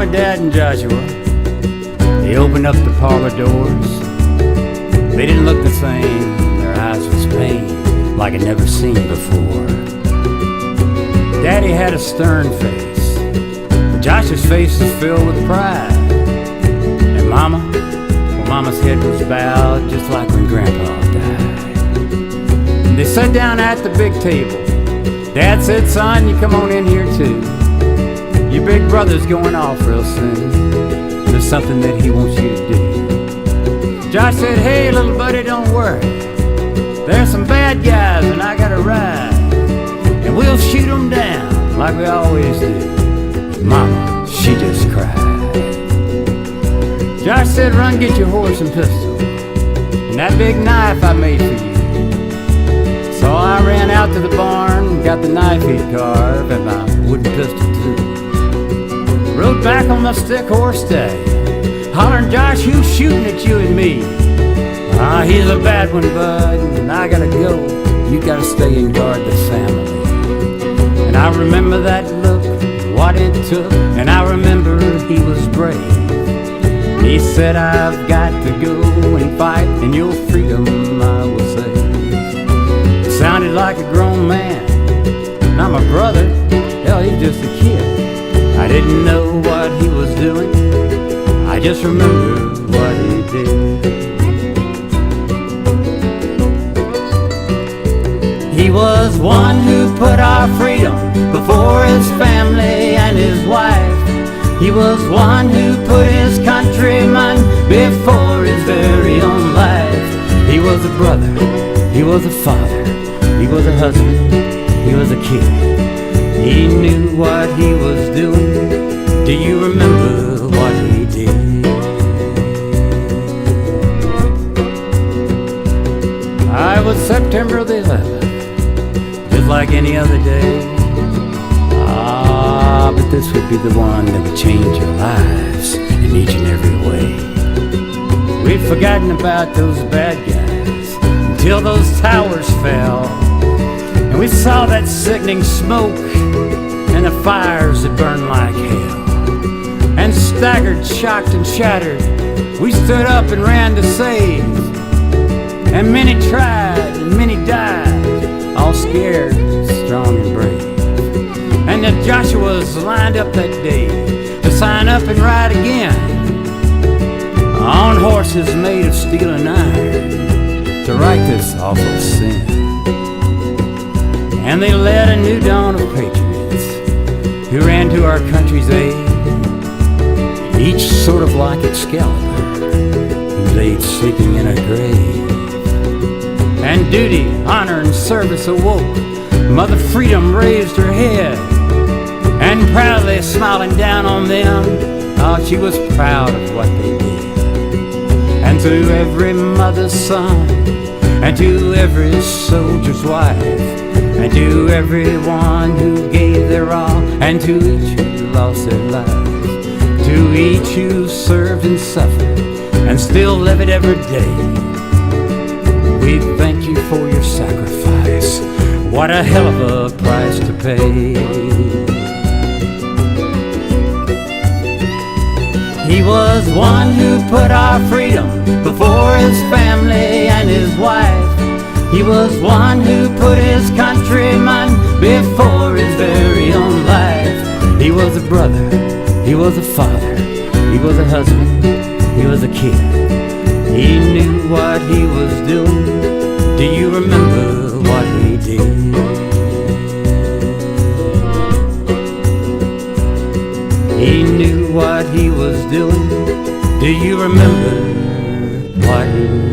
Mom and Dad and Joshua, they opened up the parlor doors. They didn't look the same. Their eyes was pain like I'd never seen before. Daddy had a stern face, but Josh's face was filled with pride. And Mama, well, Mama's head was bowed just like when Grandpa died. And they sat down at the big table. Dad said, "Son, you come on in here too. Your big brother's going off real soon. There's something that he wants you to do." Josh said, "Hey, little buddy, don't worry. There's some bad guys and I got a ride. And we'll shoot them down like we always do." Mama, she just cried. Josh said, "Run, get your horse and pistol and that big knife I made for you." So I ran out to the barn, got the knife he'd carved and my wooden pistol too. Rode back on the stick horse day, hollering, "Josh, who's shooting at you and me?" "Ah, he's a bad one, bud, and I gotta go. You gotta stay and guard the family." And I remember that look, what it took, and I remember he was brave. He said, "I've got to go and fight, and your freedom I will save." It sounded like a grown man, not my brother. Hell, he's just a kid. I didn't know what he was doing, I just remember what he did. He was one who put our freedom before his family and his wife. He was one who put his countrymen before his very own life. He was a brother, he was a father, he was a husband, he was a kid. He knew what he was doing. Do you remember what he did? I was September the 11th, just like any other day. Ah, but this would be the one that would change your lives in each and every way. We'd forgotten about those bad guys until those towers fell, and we saw that sickening smoke and the fires that burned like hell. And staggered, shocked and shattered, we stood up and ran to save. And many tried and many died, all scared, strong and brave. And the Joshuas lined up that day to sign up and ride again, on horses made of steel and iron, to right this awful sin. And they led a new dawn of patriots who ran to our country's aid, each sort of like Excalibur, who laid sleeping in a grave. And duty, honor, and service awoke. Mother Freedom raised her head, and proudly smiling down on them, oh, she was proud of what they did. And to every mother's son, and to every soldier's wife, and to everyone who gave their all, and to each who lost their life, to each who served and suffered and still live it every day, we thank you for your sacrifice. What a hell of a price to pay. He was one who put our freedom before his family and his wife. He was one who put his countrymen before his very own life. He was a brother, he was a father, he was a husband, he was a kid. He knew what he was doing. Do you remember what he did? He knew what he was doing. Do you remember what he did?